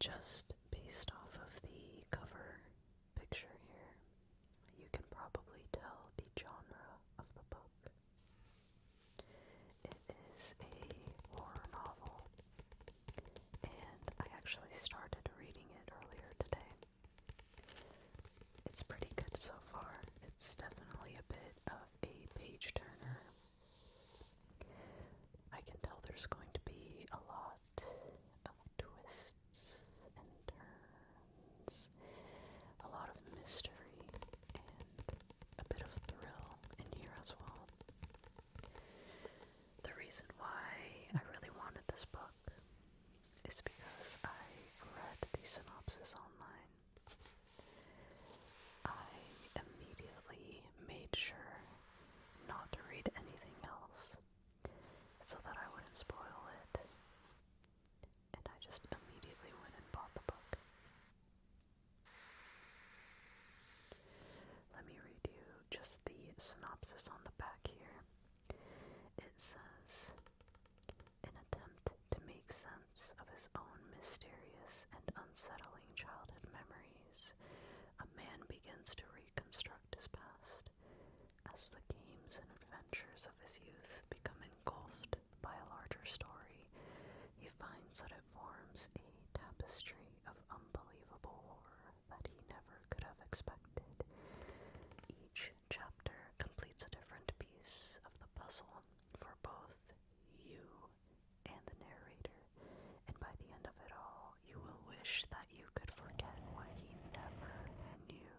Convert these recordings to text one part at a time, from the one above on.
Just based off of the cover picture here, you can probably tell the genre of the book. It is a horror novel, and I actually started reading it earlier today. It's pretty good so far. It's definitely a bit of a page turner. I can tell there's going to be a lot of twists and turns, a lot of mystery, and a bit of thrill in here as well. The reason why I really wanted this book is because I read the synopsis online. I immediately made sure not to read anything else so that I wouldn't spoil it, and I just immediately went and bought the book. Let me read you just the synopsis on the back here. It says, "In an attempt to make sense of his own mysterious and unsettling childhood memories, a man begins to reconstruct his past. As the games and adventures of his youth become engulfed by a larger story, he finds that it forms a tapestry of unbelievable horror that he never could have expected. Each chapter completes a different piece of the puzzle for both you and the narrator, and by the end of it all, you will wish that you could forget what he never knew."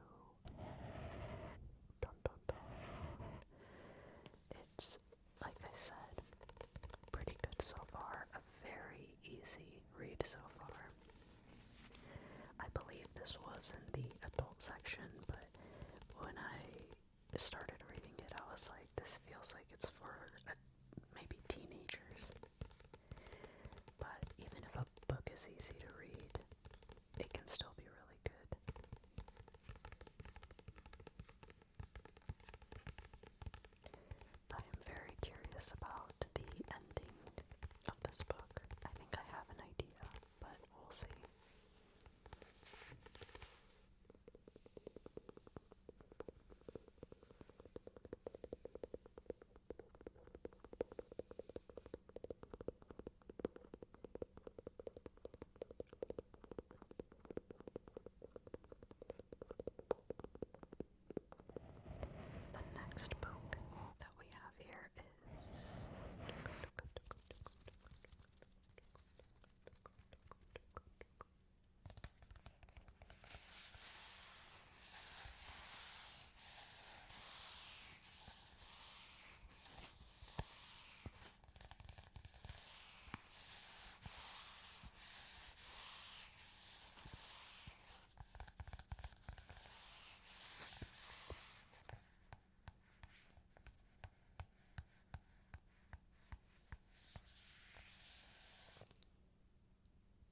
Dun, dun, dun. It's, like I said, pretty good so far. A very easy read so far. I believe this was in the adult section, but when I started reading it, I was like, this feels like it's for maybe teenagers. But even if a book is easy to read, it can still be really good. I am very curious about the ending of this book. I think I have an idea, but we'll see. The next book that we have here is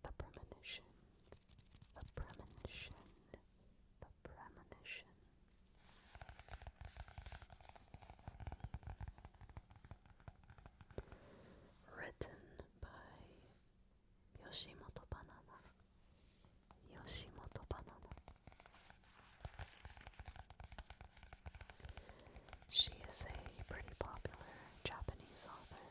The Premonition. The Premonition. The Premonition. Written by Yoshimoto Banana. Yoshimoto Banana. She is a pretty popular Japanese author.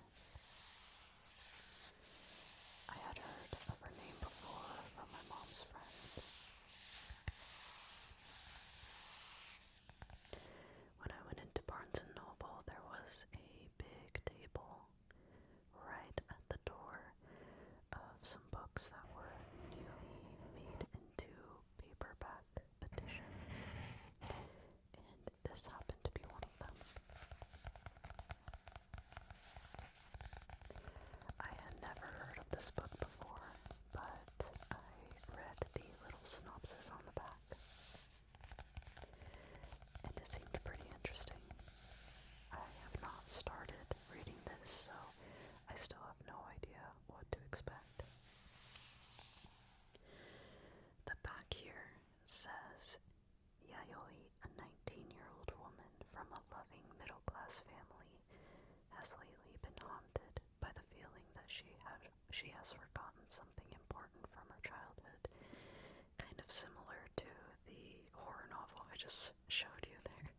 I had heard of her name before from my mom's friend. When I went into Barnes & Noble, there was a big table right at the door of some books that were newly made into paperback editions, and this happened to be one of them. I had never heard of this book before, but I read the little synopsis on the back, and it seemed pretty interesting. I have not started reading this, so I still have no idea what to expect. The back here says, "Yayoi, a 19-year-old woman from a loving middle-class family, has lately been haunted by the feeling that she has forgotten something important from her childhood just showed you there.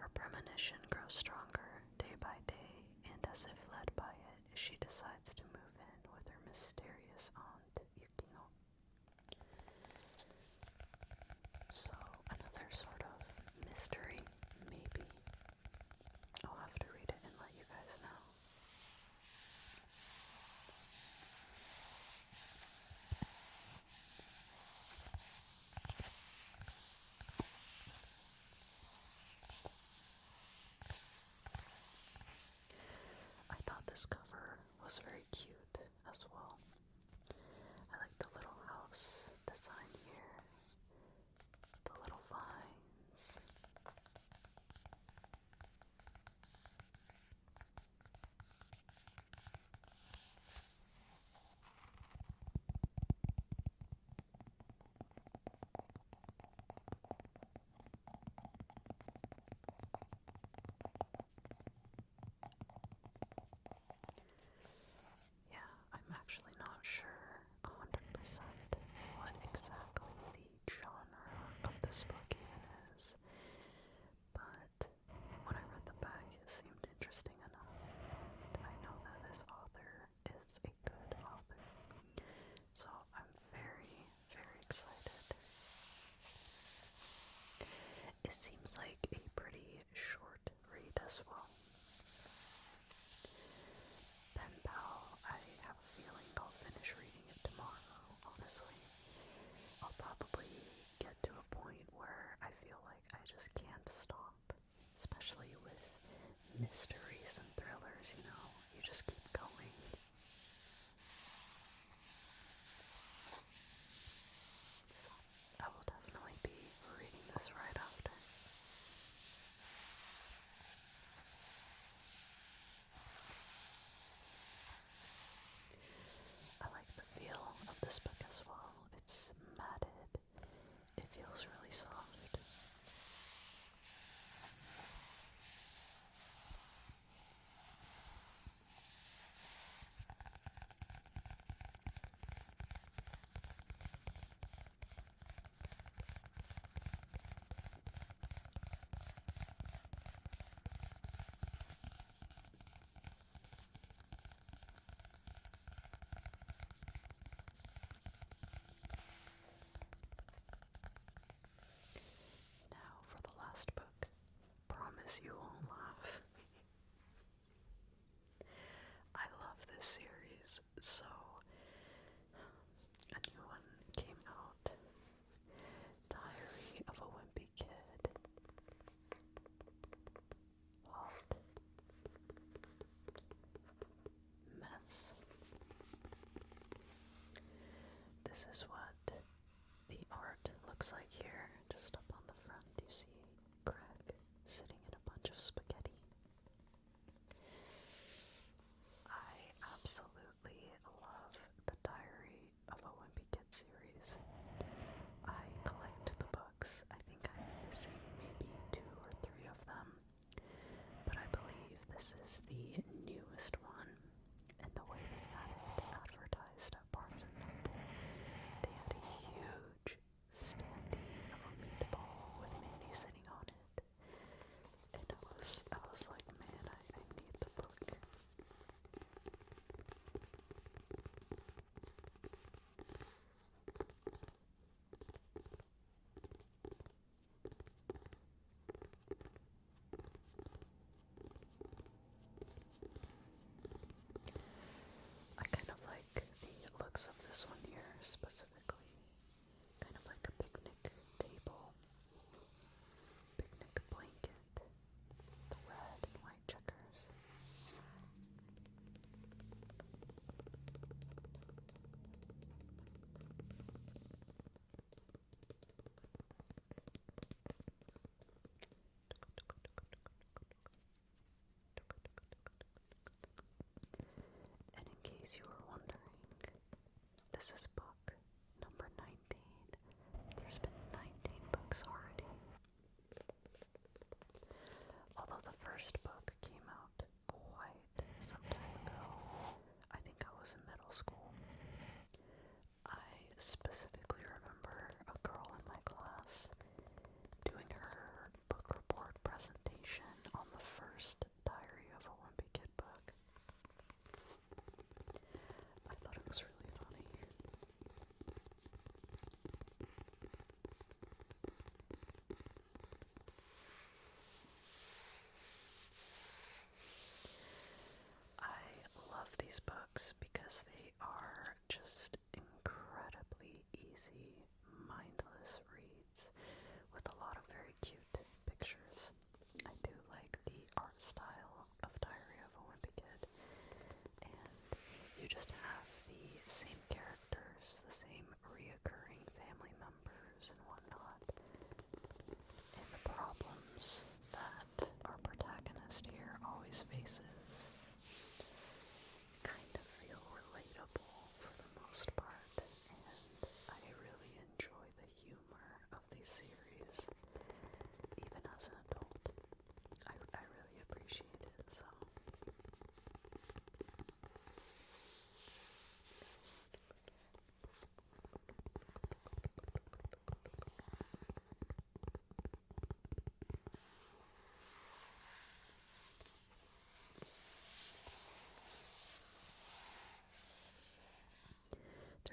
Her premonition grows stronger day by day, and as if led by it, she decides to move in with her mysterious aunt, Yukino. So, another sort of mystery, maybe. I'll have to read it and let you guys know. I thought this cover was very cute as well. I like the little house design here, the little vines. Yeah, I'm actually not sure 100% what exactly the genre of this book even is, but when I read the back it seemed interesting enough, and I know that this author is a good author, so I'm very, very excited. It seems like a pretty short read as well. Pen Pal, I have a feeling I'll finish reading it tomorrow, honestly. I'll probably get to a point where I feel like I just can't stop, especially with mysteries and thrillers, you know, you just keep going. So, I will definitely be reading this right after. I like the feel of this book as well. It's matted. It feels really soft. Now for the last book. Promise you won't laugh. I love this series. So, a new one came out. Diary of a Wimpy Kid. Hot mess. This is what the art looks like here. Just up on the front, you see Greg sitting in a bunch of spaghetti. I absolutely love the Diary of a Wimpy Kid series. I collect the books. I think I'm missing maybe 2 or 3 of them, but I believe this is the newest one, and the way they had it advertised at Barnes & Noble, they had a huge standee of a meatball with Minnie sitting on it, and I was like, man, I need the book. I kind of like the looks of this one here specifically. Kind of like a picnic table, picnic blanket, the red and white checkers. And in case you were wondering, this is book number 19. There's been 19 books already. Although the first book came out quite some time ago. I think I was in middle school. I specifically remember a girl in my class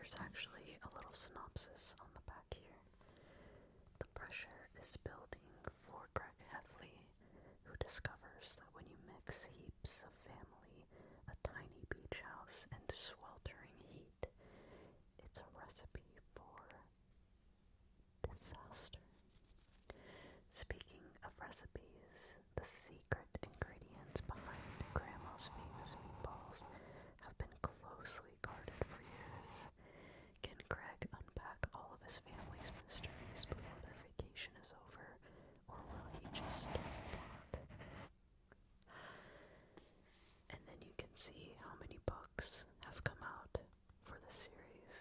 There's actually a little synopsis on the back here. The pressure is building for Greg Heffley, who discovers that when you mix heaps of family, a tiny beach house, and sweltering heat, it's a recipe for disaster. Speaking of recipes, the secret ingredients behind Grandma's famous meatballs have been closely guarded for years. Can Greg unpack all of his family's mysteries before their vacation is over, or will he just plot? And then you can see how many books have come out for the series.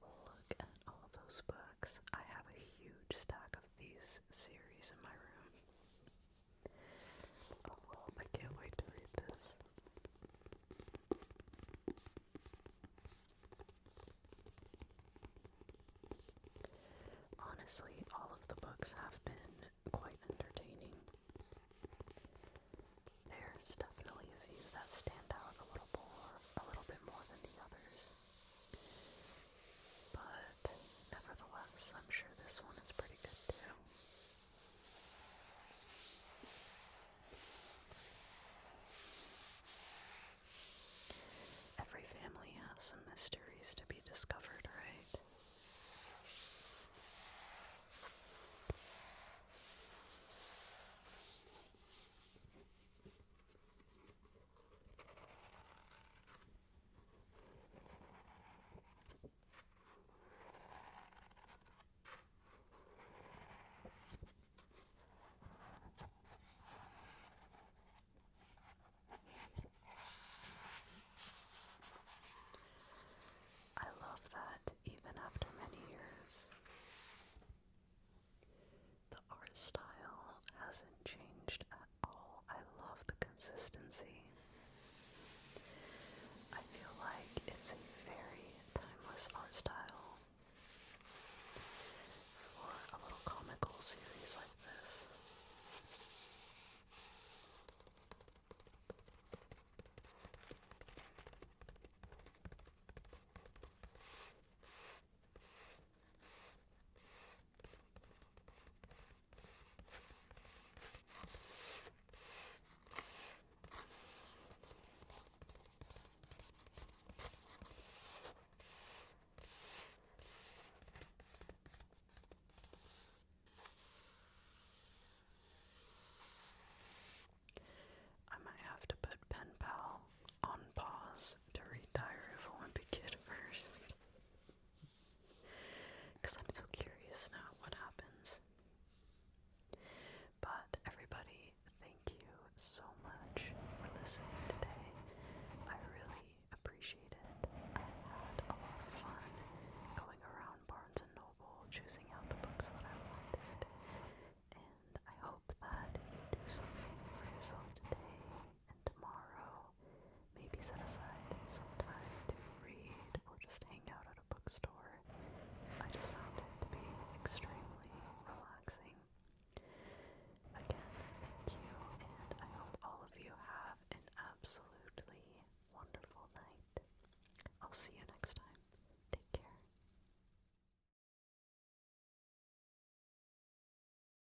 Look at all those books. I have a huge stack of these series in my room. Oh, I can't wait to read this. Honestly, all of the books have been quite entertaining. There's definitely a few that stand out a little bit more than the others. But nevertheless, I'm sure this one is pretty good too. Every family has some mysteries to be discovered, right? I love that even after many years, the art style hasn't changed at all. I love the consistency. I feel like it's a very timeless art style for a little comical series like this. I might have to put Pen Pal on pause to read Diary of a Wimpy Kid first. Because I'm so curious now what happens. But everybody, thank you so much for listening.